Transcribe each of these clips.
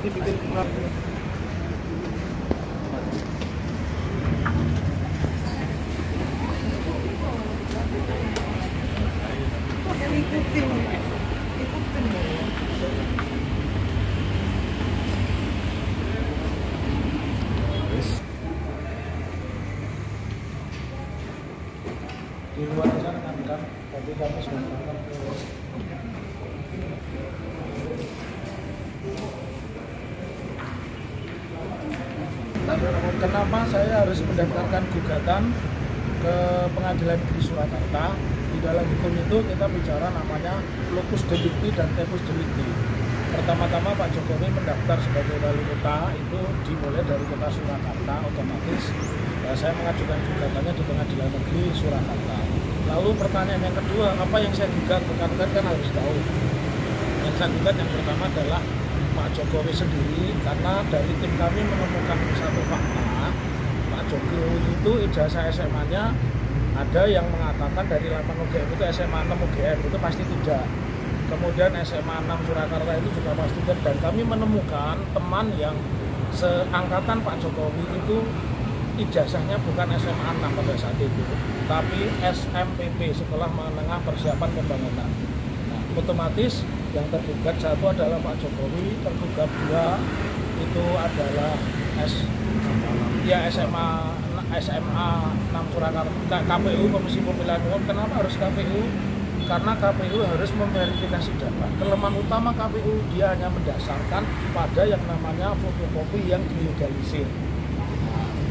ini bikin kurang. Di luar sana kan, tapi kami sudah melakukan kenapa saya harus mendaftarkan gugatan ke Pengadilan Negeri Surakarta. Di dalam hukum itu kita bicara namanya locus delicti dan tempus delicti. Pertama-tama Pak Jokowi mendaftar sebagai wali kota itu dimulai dari kota Surakarta, otomatis saya mengajukan gugatannya di Pengadilan Negeri Surakarta. Lalu pertanyaan yang kedua, apa yang saya gugat? Rekan-rekan kan harus tahu. Yang saya gugat yang pertama adalah Pak Jokowi sendiri, karena dari tim kami menemukan satu fakta. Pak Jokowi itu ijazah SMA-nya ada yang mengatakan dari 8 UGM itu SMA 6 UGM, itu pasti tidak. Kemudian SMA 6 Surakarta itu juga pasti tidak. Dan kami menemukan teman yang seangkatan Pak Jokowi itu ijazahnya bukan SMA 6 pada saat itu, tapi SMPP, Sekolah Menengah Persiapan Pembangunan. Nah, otomatis yang tergugat satu adalah Pak Jokowi, tergugat dua itu adalah SMA 6 Surakarta, KPU, Komisi Pemilihan Umum. Kenapa harus KPU? Karena KPU harus memverifikasi data. Kelemahan utama KPU, dia hanya mendasarkan pada yang namanya fotokopi yang dilegalisir.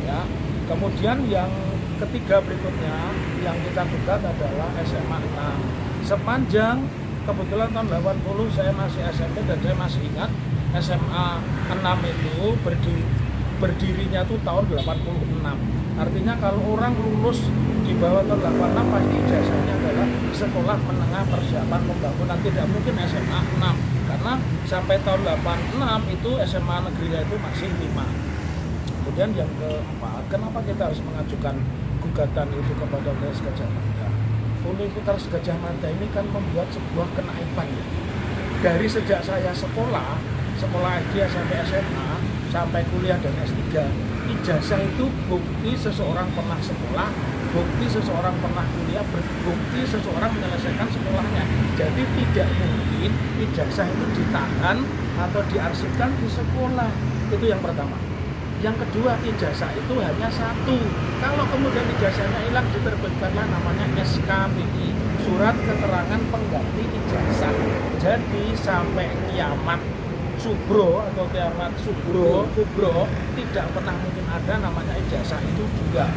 Ya. Kemudian yang ketiga berikutnya yang kita gugat adalah SMA 6. Sepanjang kebetulan tahun 80 saya masih SMP dan saya masih ingat SMA 6 itu berdirinya tuh tahun 86. Artinya kalau orang lulus di bawah tahun 86 pasti ijazahnya adalah Sekolah Menengah Persiapan Pembangunan, tidak mungkin SMA 6. Karena sampai tahun 86 itu SMA negeri itu masih 5. Kemudian yang keempat, kenapa kita harus mengajukan gugatan itu kepada Universitas Gadjah Mada? Universitas Gadjah Mada ini kan membuat sebuah kenaifan ya. Dari sejak saya sekolah SD sampai SMA, sampai kuliah dan S3, ijazah itu bukti seseorang pernah sekolah, bukti seseorang pernah kuliah, bukti seseorang menyelesaikan sekolahnya. Jadi tidak mungkin ijazah itu ditahan atau diarsipkan di sekolah. Itu yang pertama. Yang kedua, ijazah itu hanya satu. Kalau kemudian ijazahnya hilang, diterbitkanlah namanya SKPI, Surat Keterangan Pengganti Ijazah. Jadi sampai kiamat subro atau kiamat kubro tidak pernah mungkin ada namanya ijazah itu juga.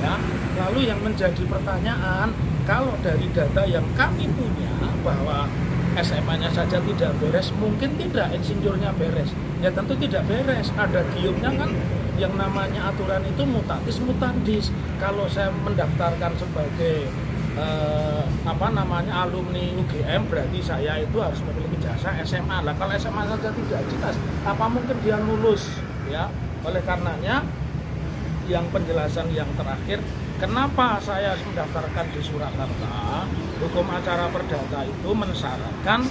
Ya. Lalu yang menjadi pertanyaan, kalau dari data yang kami punya bahwa SMA-nya saja tidak beres, mungkin tidak insinyurnya beres. Ya tentu tidak beres, ada giumnya kan, yang namanya aturan itu mutatis mutandis. Kalau saya mendaftarkan sebagai alumni UGM, berarti saya itu harus memiliki jasa SMA. Lah kalau SMA saja tidak jelas, apa mungkin dia lulus? Ya, oleh karenanya yang penjelasan yang terakhir, kenapa saya harus mendaftarkan di Surakarta? Hukum acara perdata itu mensyaratkan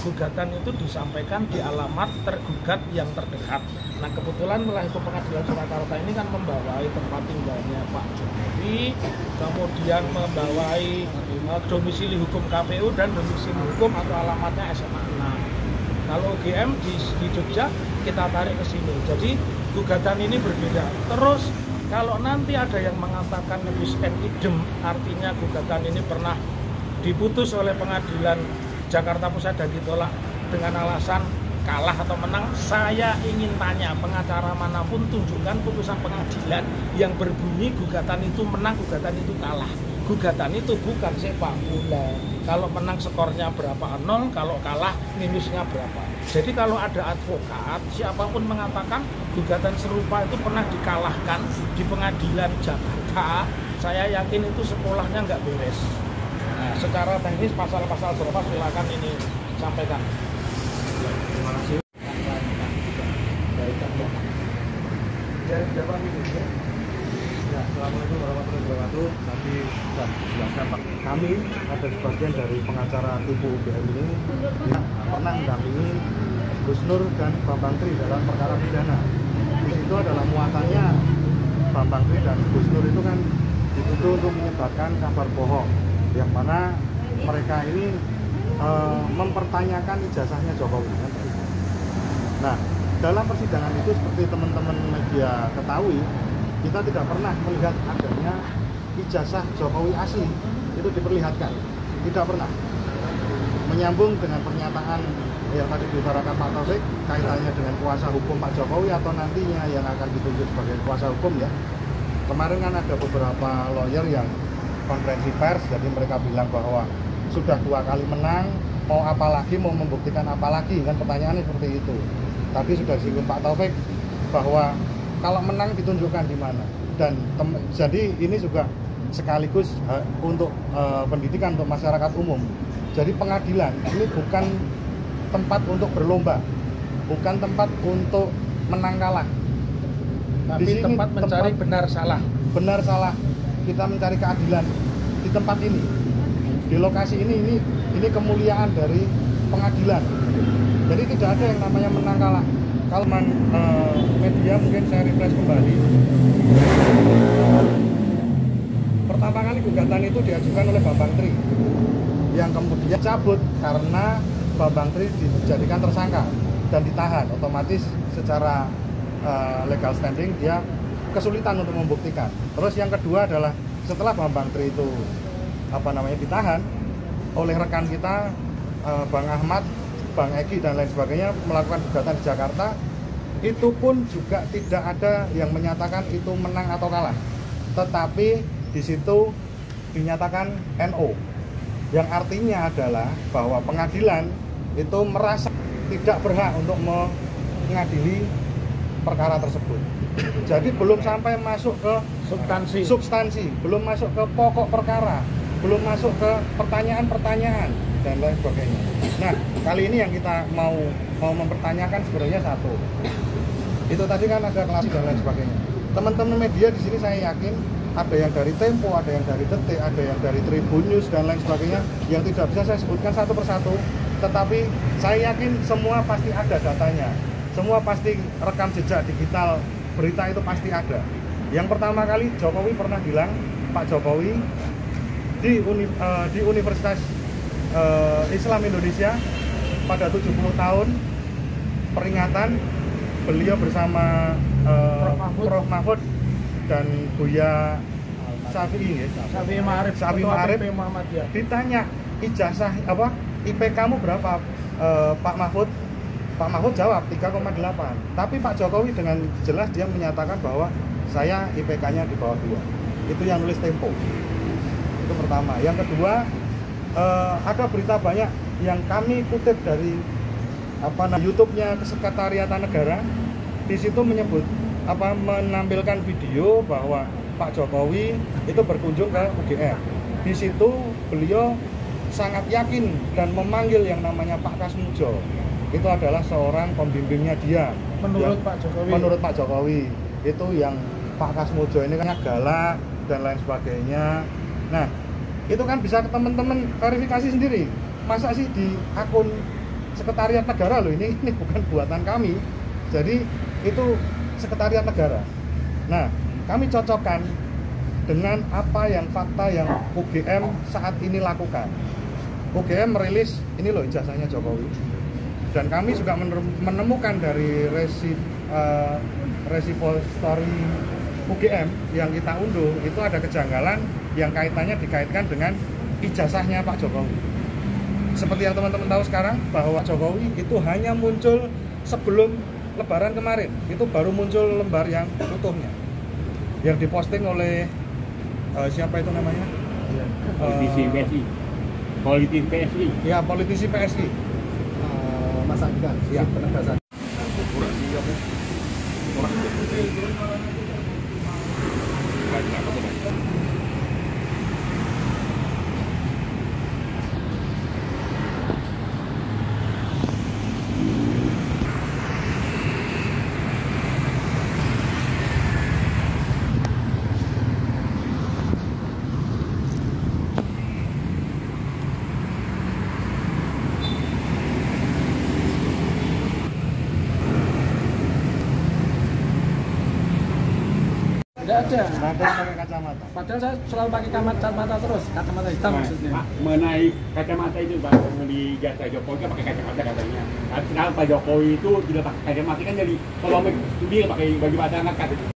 gugatan itu disampaikan di alamat tergugat yang terdekat. Nah kebetulan wilayah hukum Pengadilan Surakarta ini kan membawai tempat tinggalnya Pak Jokowi, kemudian membawai domisili hukum KPU dan domisili hukum atau alamatnya SMA 6. Kalau UGM di Jogja kita tarik ke sini. Jadi gugatan ini berbeda. Terus kalau nanti ada yang mengatakan nebis en idem, artinya gugatan ini pernah diputus oleh Pengadilan Jakarta Pusat dan ditolak dengan alasan kalah atau menang, saya ingin tanya pengacara manapun tunjukkan putusan pengadilan yang berbunyi gugatan itu menang, gugatan itu kalah. Gugatan itu bukan sepak bola. Kalau menang skornya berapa 0, kalau kalah minusnya berapa. Jadi kalau ada advokat siapapun mengatakan gugatan serupa itu pernah dikalahkan di Pengadilan Jakarta, saya yakin itu sekolahnya nggak beres. Nah, secara teknis pasal-pasal berapa silakan ini sampaikan. Terima kasih. Ya, assalamualaikum warahmatullahi wabarakatuh. Tadi sudah dijelaskan Pak. Kami ada sebagian dari pengacara tubuh UGM ini pernah mendampingi Gus Nur dan Bambang Tri dalam perkara pidana. Di situ adalah muatannya Bambang Tri dan Gus Nur itu kan dituduh untuk menyebarkan kabar bohong, yang mana mereka ini mempertanyakan ijazahnya Jokowi. Nah, dalam persidangan itu seperti teman-teman media ketahui, kita tidak pernah melihat adanya ijazah Jokowi asli itu diperlihatkan, tidak pernah. Menyambung dengan pernyataan yang tadi diutarakan Pak Taufik kaitannya dengan kuasa hukum Pak Jokowi atau nantinya yang akan ditunjuk sebagai kuasa hukum ya. Kemarin kan ada beberapa lawyer yang konferensi pers, jadi mereka bilang bahwa sudah 2 kali menang, mau apa lagi, mau membuktikan apa lagi, kan pertanyaannya seperti itu. Tadi sudah disinggung Pak Taufik bahwa kalau menang ditunjukkan di mana, dan jadi ini juga sekaligus untuk pendidikan untuk masyarakat umum. Jadi pengadilan ini bukan tempat untuk berlomba, bukan tempat untuk menang kalah, tapi tempat mencari benar salah. Kita mencari keadilan di tempat ini, di lokasi ini kemuliaan dari pengadilan. Jadi tidak ada yang namanya menang kalah. Kalau media mungkin saya refresh kembali. Pertama kali gugatan itu diajukan oleh Bambang Tri, yang kemudian cabut karena Bambang Tri dijadikan tersangka dan ditahan. Otomatis secara legal standing dia kesulitan untuk membuktikan. Terus yang kedua adalah setelah Bambang Tri itu ditahan oleh rekan kita Bang Ahmad, Bang Egi dan lain sebagainya melakukan gugatan di Jakarta, itu pun juga tidak ada yang menyatakan itu menang atau kalah, tetapi di situ dinyatakan NO, yang artinya adalah bahwa pengadilan itu merasa tidak berhak untuk mengadili perkara tersebut. Jadi belum sampai masuk ke substansi, belum masuk ke pokok perkara, belum masuk ke pertanyaan-pertanyaan dan lain sebagainya. Nah, kali ini yang kita mau mempertanyakan sebenarnya satu. Itu tadi kan ada klasi dan lain sebagainya. Teman-teman media di sini saya yakin ada yang dari Tempo, ada yang dari Detik, ada yang dari Tribun News dan lain sebagainya yang tidak bisa saya sebutkan satu persatu. Tetapi saya yakin semua pasti ada datanya. Semua pasti rekam jejak digital berita itu pasti ada. Yang pertama kali Jokowi pernah bilang, Pak Jokowi di Universitas Islam Indonesia pada 70 tahun peringatan, beliau bersama Prof. Mahfud dan Buya Syafi'i Ma'arif ditanya ijazah IP kamu berapa Pak Mahfud? Pak Mahfud jawab 3,8. Tapi Pak Jokowi dengan jelas dia menyatakan bahwa saya IPK-nya di bawah 2. Itu yang nulis Tempo. Itu pertama. Yang kedua, ada berita banyak yang kami kutip dari YouTube-nya Kesekretariatan Negara. Di situ menampilkan video bahwa Pak Jokowi itu berkunjung ke UGM. Di situ beliau sangat yakin dan memanggil yang namanya Pak Kasmujo. Itu adalah seorang pembimbingnya dia. Menurut Pak Jokowi itu yang Pak Kasmujo ini kan galak dan lain sebagainya. Nah, itu kan bisa teman-teman verifikasi sendiri. Masa sih di akun Sekretariat Negara loh, ini bukan buatan kami. Jadi itu Sekretariat Negara. Nah, kami cocokkan dengan apa yang fakta yang UGM saat ini lakukan. UGM merilis ini loh ijazahnya Jokowi. Dan kami juga menemukan dari repository UGM yang kita unduh itu ada kejanggalan yang kaitannya dikaitkan dengan ijazahnya Pak Jokowi. Seperti yang teman-teman tahu sekarang bahwa Jokowi itu hanya muncul sebelum Lebaran kemarin, itu baru muncul lembar yang utuhnya yang diposting oleh siapa itu namanya? Politisi PSI. Ya, politisi PSI. Mas Angga, ya, penegasan. Nggak ada. Nggak ada yang pakai kacamata. Padahal saya selalu pakai kacamata terus, kacamata hitam maksudnya. Pak, mengenai kacamata itu Pak, yang di jatah Jokowi kan pakai kacamata katanya. Tapi sekarang Pak Jokowi itu tidak pakai kacamata kan jadi kalau dia pakai baju batangan kan.